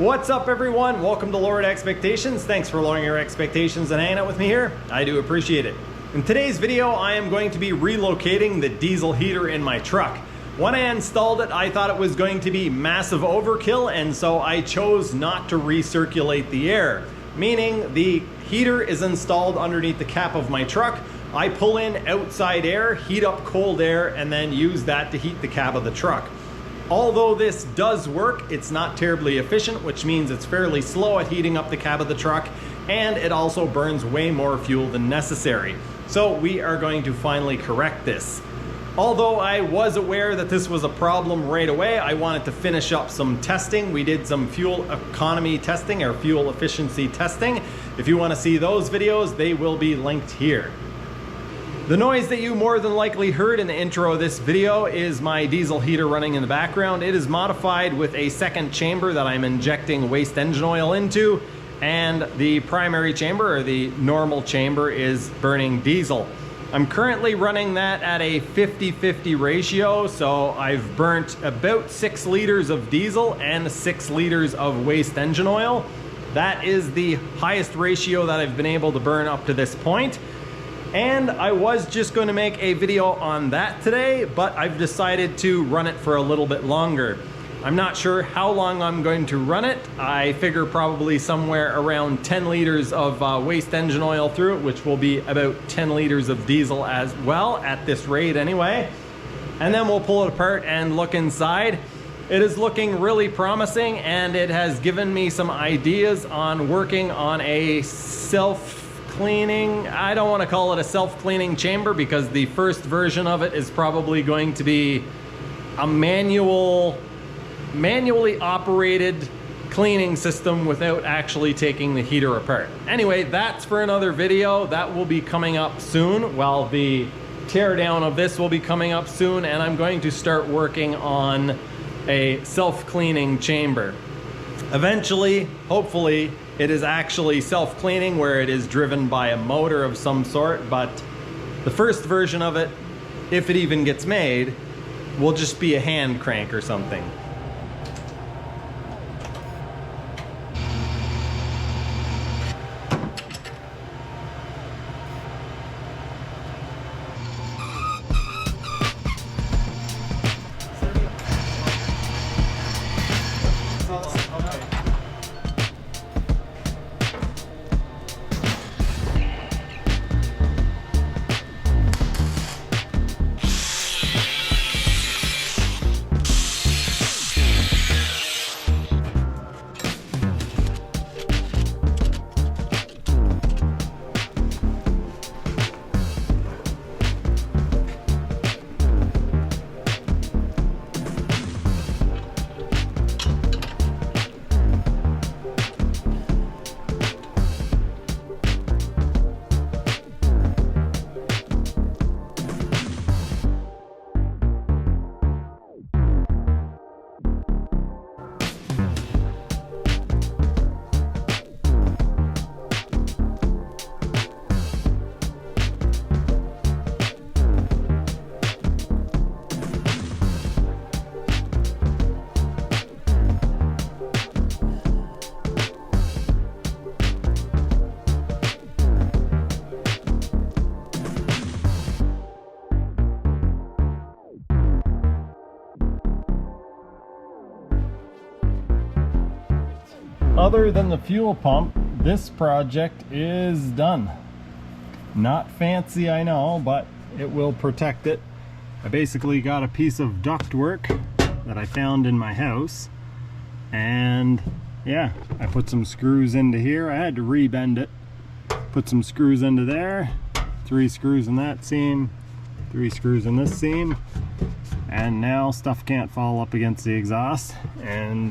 What's up, everyone? Welcome to Lowered Expectations. Thanks for lowering your expectations and hanging out with me here. I do appreciate it. In today's video, I am going to be relocating the diesel heater in my truck. When I installed it, I thought it was going to be massive overkill, and so I chose not to recirculate the air. Meaning the heater is installed underneath the cap of my truck. I pull in outside air, heat up cold air, and then use that to heat the cab of the truck. Although this does work, it's not terribly efficient, which means it's fairly slow at heating up the cab of the truck, and it also burns way more fuel than necessary. So we are going to finally correct this. Although I was aware that this was a problem right away, I wanted to finish up some testing. We did some fuel economy testing or fuel efficiency testing. If you want to see those videos, they will be linked here. The noise that you more than likely heard in the intro of this video is my diesel heater running in the background. It is modified with a second chamber that I'm injecting waste engine oil into, and the primary chamber, or the normal chamber, is burning diesel. I'm currently running that at a 50-50 ratio, so I've burnt about 6 liters of diesel and 6 liters of waste engine oil. That is the highest ratio that I've been able to burn up to this point. And I was just going to make a video on that today, but I've decided to run it for a little bit longer. I'm not sure how long I'm going to run it. I figure probably somewhere around 10 liters of waste engine oil through it, which will be about 10 liters of diesel as well at this rate anyway. And then we'll pull it apart and look inside. It is looking really promising, and it has given me some ideas on working on a self-cleaning, I don't want to call it a self-cleaning chamber, because the first version of it is probably going to be a manually operated cleaning system without actually taking the heater apart. Anyway, that's for another video. That will be coming up soon. Well, the teardown of this will be coming up soon, and I'm going to start working on a self-cleaning chamber. Eventually, hopefully, it is actually self-cleaning where it is driven by a motor of some sort, but the first version of it, if it even gets made, will just be a hand crank or something. Other than the fuel pump, this project is done. Not fancy, I know, but it will protect it. I basically got a piece of ductwork that I found in my house, and yeah, I put some screws into here. I had to rebend it. Put some screws into there, 3 screws in that seam, 3 screws in this seam, and now stuff can't fall up against the exhaust and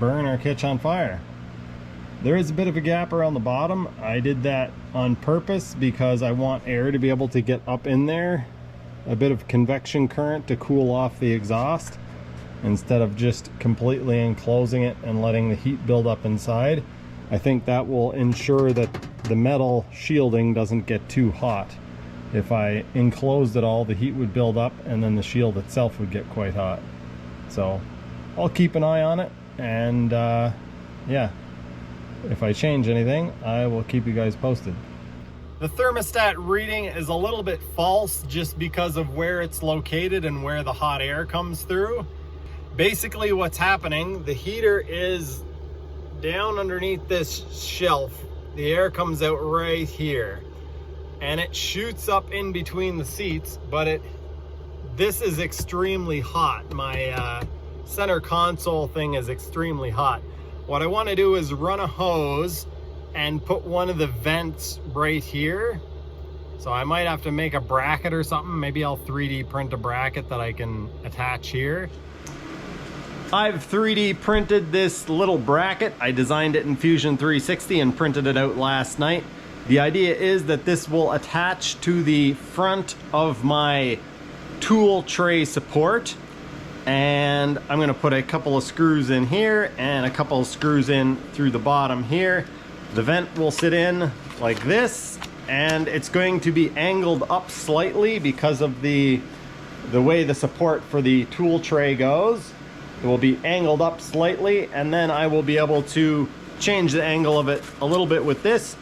burn or catch on fire. There is a bit of a gap around the bottom. I did that on purpose because I want air to be able to get up in there, a bit of convection current to cool off the exhaust, instead of just completely enclosing it and letting the heat build up inside. I think that will ensure that the metal shielding doesn't get too hot. If I enclosed it all, the heat would build up and then the shield itself would get quite hot. So I'll keep an eye on it, and yeah, if I change anything, I will keep you guys posted. The thermostat reading is a little bit false just because of where it's located and where the hot air comes through. Basically what's happening, the heater is down underneath this shelf. The air comes out right here and it shoots up in between the seats, but this is extremely hot. My center console thing is extremely hot. What I want to do is run a hose and put one of the vents right here. So I might have to make a bracket or something. Maybe I'll 3D print a bracket that I can attach here. I've 3D printed this little bracket. I designed it in Fusion 360 and printed it out last night. The idea is that this will attach to the front of my tool tray support. And I'm gonna put a couple of screws in here and a couple of screws in through the bottom here. The vent will sit in like this, and it's going to be angled up slightly because of the way the support for the tool tray goes. It will be angled up slightly, and then I will be able to change the angle of it a little bit with this,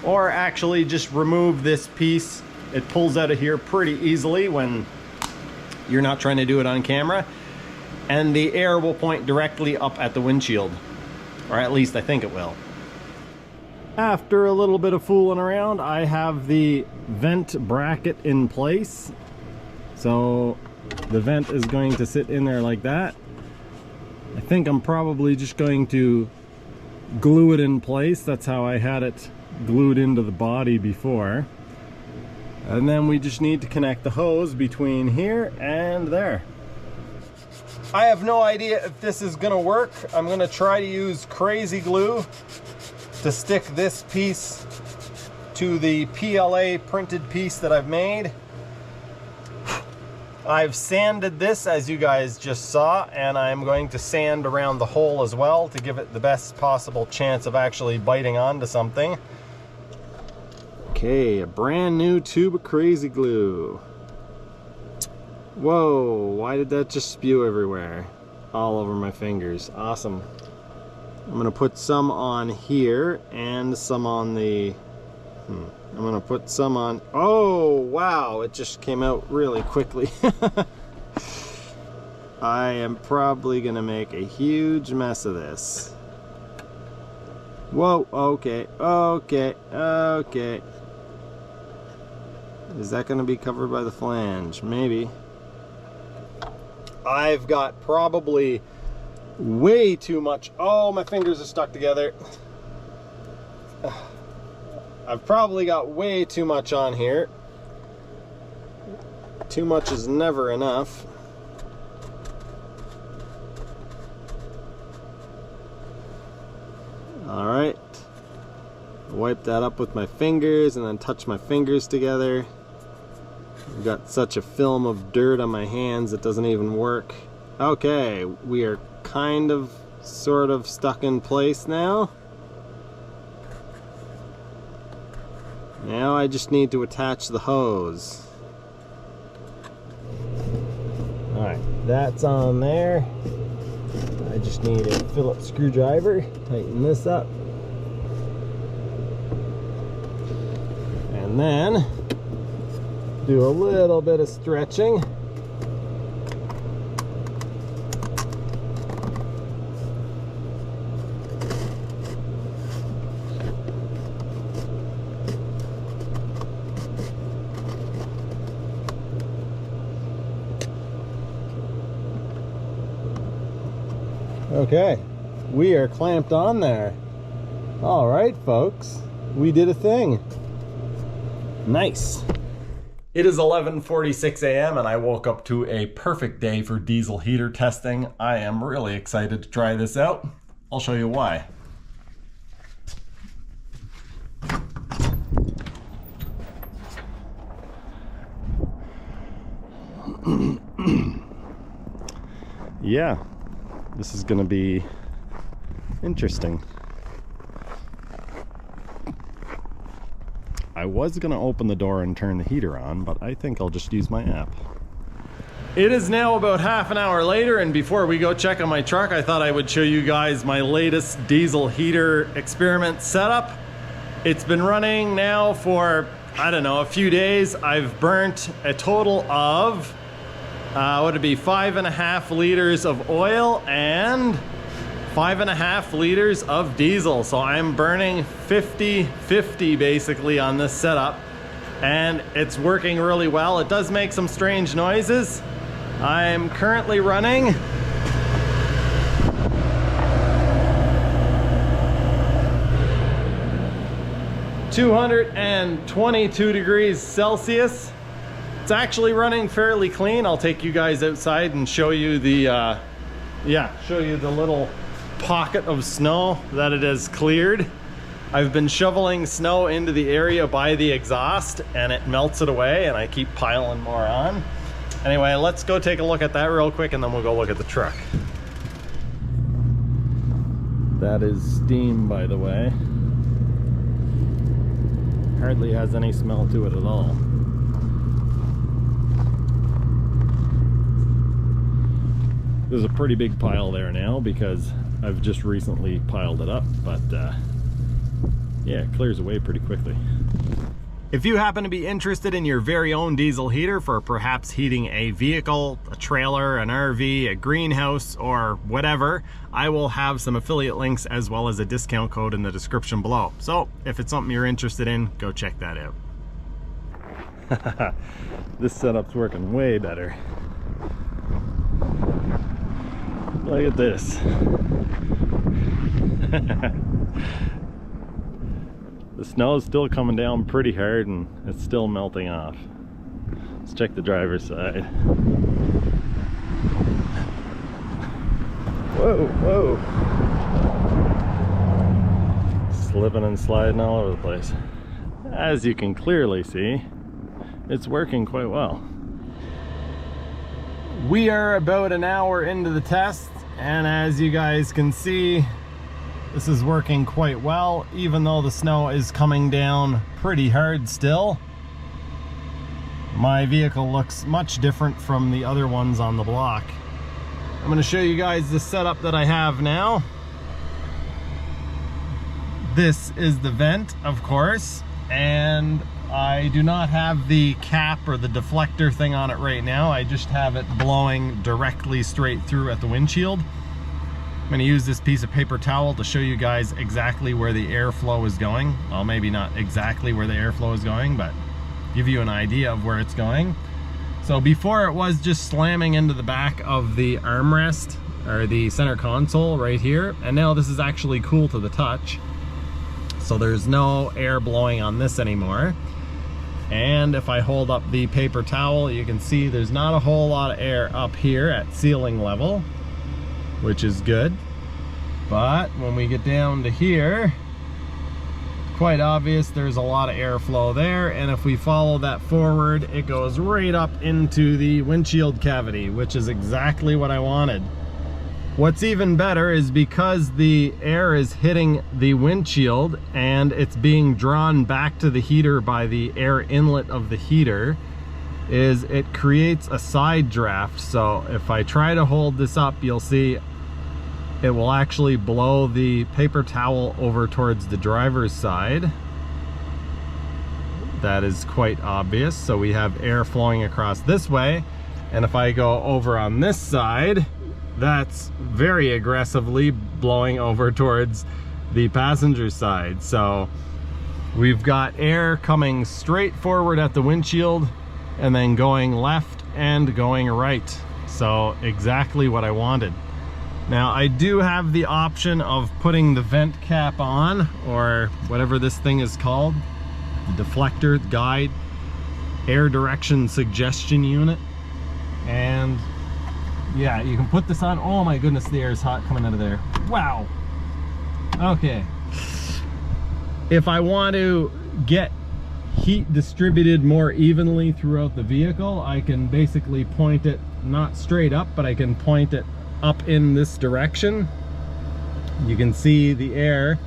or actually just remove this piece. It pulls out of here pretty easily when you're not trying to do it on camera. And the air will point directly up at the windshield, or at least I think it will. After a little bit of fooling around, I have the vent bracket in place. So the vent is going to sit in there like that. I think I'm probably just going to glue it in place. That's how I had it glued into the body before. And then we just need to connect the hose between here and there. I have no idea if this is gonna work. I'm gonna try to use crazy glue to stick this piece to the PLA printed piece that I've made. I've sanded this, as you guys just saw, and I'm going to sand around the hole as well to give it the best possible chance of actually biting onto something. Okay, a brand new tube of crazy glue. Whoa, why did that just spew everywhere? All over my fingers. Awesome. I'm gonna put some on here and some on the... I'm gonna put some on... Oh, wow, it just came out really quickly. I am probably gonna make a huge mess of this. Whoa, okay, okay, okay. Is that gonna be covered by the flange? Maybe. I've got probably way too much. Oh, my fingers are stuck together. I've probably got way too much on here. Too much is never enough. All right. Wipe that up with my fingers and then touch my fingers together. I've got such a film of dirt on my hands it doesn't even work. Okay, we are kind of, sort of stuck in place now. Now I just need to attach the hose. Alright, that's on there. I just need a Phillips screwdriver. Tighten this up. And then do a little bit of stretching. Okay, we are clamped on there. All right, folks, we did a thing. Nice. It is 11:46 a.m. and I woke up to a perfect day for diesel heater testing. I am really excited to try this out. I'll show you why. Yeah, this is gonna be interesting. I was gonna open the door and turn the heater on, but I think I'll just use my app. It is now about half an hour later, and before we go check on my truck, I thought I would show you guys my latest diesel heater experiment setup. It's been running now for, I don't know, a few days. I've burnt a total of, what would it be, 5.5 liters of oil and 5.5 liters of diesel. So I'm burning 50-50 basically on this setup, and it's working really well. It does make some strange noises. I'm currently running 222 degrees Celsius. It's actually running fairly clean. I'll take you guys outside and show you the show you the little pocket of snow that it has cleared. I've been shoveling snow into the area by the exhaust and it melts it away, and I keep piling more on. Anyway, let's go take a look at that real quick and then we'll go look at the truck. That is steam, by the way. Hardly has any smell to it at all. There's a pretty big pile there now because I've just recently piled it up, but yeah, it clears away pretty quickly. If you happen to be interested in your very own diesel heater for perhaps heating a vehicle, a trailer, an RV, a greenhouse, or whatever, I will have some affiliate links as well as a discount code in the description below. So if it's something you're interested in, go check that out. This setup's working way better. Look at this. The snow is still coming down pretty hard and it's still melting off. Let's check the driver's side. Whoa, whoa. Slipping and sliding all over the place. As you can clearly see, it's working quite well. We are about an hour into the test, and as you guys can see, this is working quite well, even though the snow is coming down pretty hard still. My vehicle looks much different from the other ones on the block. I'm going to show you guys the setup that I have now. This is the vent, of course, and I do not have the cap or the deflector thing on it right now. I just have it blowing directly straight through at the windshield. I'm going to use this piece of paper towel to show you guys exactly where the airflow is going. Well, maybe not exactly where the airflow is going, but give you an idea of where it's going. So before, it was just slamming into the back of the armrest or the center console right here, and now this is actually cool to the touch. So there's no air blowing on this anymore. And if I hold up the paper towel, you can see there's not a whole lot of air up here at ceiling level, which is good. But when we get down to here, quite obvious there's a lot of airflow there, and if we follow that forward, it goes right up into the windshield cavity, which is exactly what I wanted. What's even better is because the air is hitting the windshield and it's being drawn back to the heater by the air inlet of the heater, is it creates a side draft. So if I try to hold this up, you'll see it will actually blow the paper towel over towards the driver's side. That is quite obvious. So we have air flowing across this way, and if I go over on this side, that's very aggressively blowing over towards the passenger side. So we've got air coming straight forward at the windshield and then going left and going right. So exactly what I wanted. Now I do have the option of putting the vent cap on, or whatever this thing is called, the deflector, guide, air direction suggestion unit, and yeah, you can put this on. Oh my goodness, the air is hot coming out of there. Wow. Okay. If I want to get heat distributed more evenly throughout the vehicle, I can basically point it not straight up, but I can point it up in this direction. You can see the air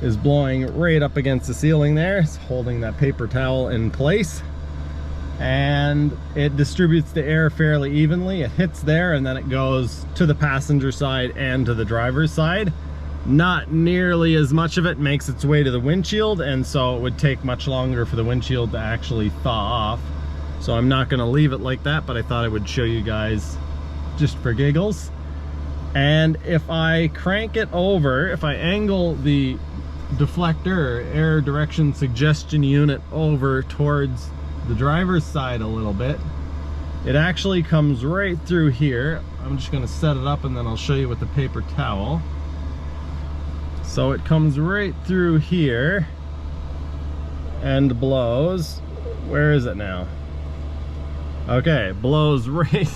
is blowing right up against the ceiling there. It's holding that paper towel in place. and it distributes the air fairly evenly. It hits there and then it goes to the passenger side and to the driver's side. Not nearly as much of it makes its way to the windshield, and so it would take much longer for the windshield to actually thaw off. So I'm not going to leave it like that, but I thought I would show you guys just for giggles. And if I crank it over, if I angle the deflector, air direction suggestion unit, over towards the driver's side a little bit, it actually comes right through here. I'm just going to set it up and then I'll show you with the paper towel. So it comes right through here and blows. Where is it now? Okay, blows right.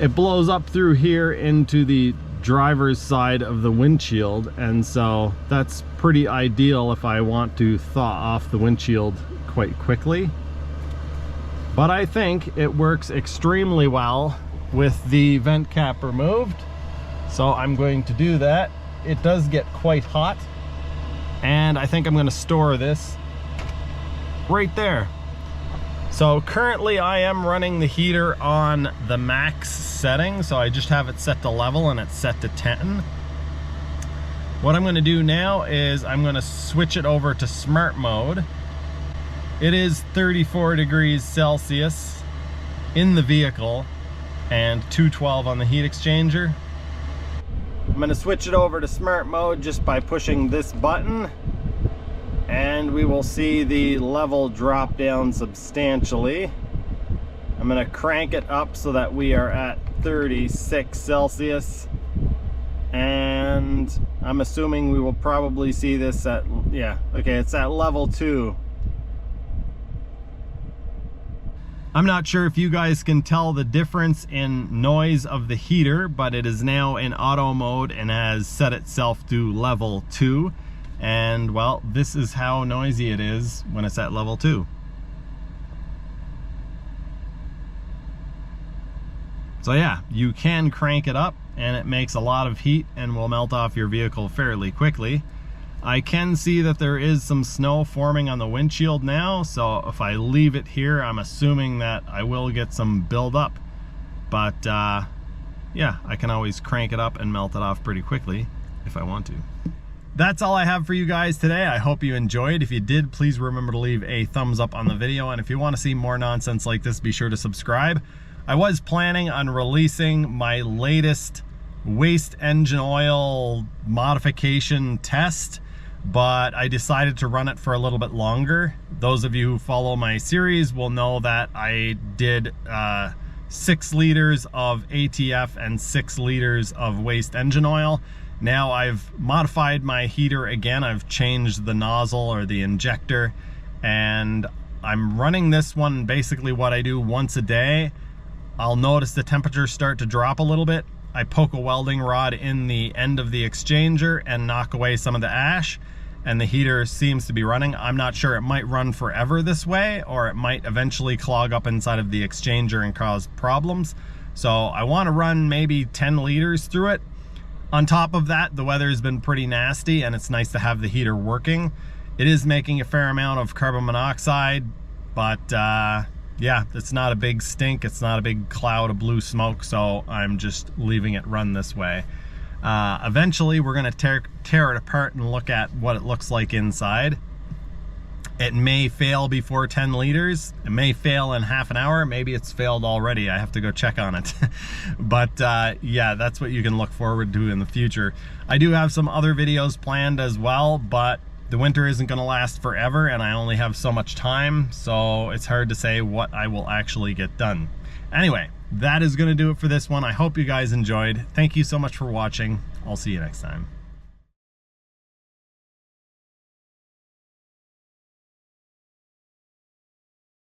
It blows up through here into the driver's side of the windshield, and so that's pretty ideal if I want to thaw off the windshield quite quickly. But I think it works extremely well with the vent cap removed, so I'm going to do that. It does get quite hot, and I think I'm going to store this right there. So currently I am running the heater on the max setting, so I just have it set to level and it's set to 10. What I'm going to do now is I'm going to switch it over to smart mode. It is 34 degrees Celsius in the vehicle and 212 on the heat exchanger. I'm going to switch it over to smart mode just by pushing this button, and we will see the level drop down substantially. I'm going to crank it up so that we are at 36 Celsius, and I'm assuming we will probably see this at, yeah, okay, it's at level 2. I'm not sure if you guys can tell the difference in noise of the heater, but it is now in auto mode and has set itself to level 2. And well, this is how noisy it is when it's at level 2. So yeah, you can crank it up and it makes a lot of heat and will melt off your vehicle fairly quickly. I can see that there is some snow forming on the windshield now, so if I leave it here, I'm assuming that I will get some buildup. But yeah, I can always crank it up and melt it off pretty quickly if I want to. That's all I have for you guys today. I hope you enjoyed. If you did, please remember to leave a thumbs up on the video, and if you want to see more nonsense like this, be sure to subscribe. I was planning on releasing my latest waste engine oil modification test, but I decided to run it for a little bit longer. Those of you who follow my series will know that I did 6 liters of ATF and 6 liters of waste engine oil. Now I've modified my heater again. I've changed the nozzle or the injector, and I'm running this one basically what I do once a day. I'll notice the temperature start to drop a little bit. I poke a welding rod in the end of the exchanger and knock away some of the ash, and the heater seems to be running. I'm not sure, it might run forever this way, or it might eventually clog up inside of the exchanger and cause problems. So I want to run maybe 10 liters through it. On top of that, the weather's been pretty nasty and it's nice to have the heater working. It is making a fair amount of carbon monoxide, but yeah, it's not a big stink, it's not a big cloud of blue smoke, so I'm just leaving it run this way. Eventually we're gonna tear it apart and look at what it looks like inside. It may fail before 10 liters, it may fail in half an hour, maybe it's failed already, I have to go check on it. But yeah, that's what you can look forward to in the future. I do have some other videos planned as well, but the winter isn't going to last forever and I only have so much time, so it's hard to say what I will actually get done. Anyway, that is going to do it for this one. I hope you guys enjoyed. Thank you so much for watching. I'll see you next time.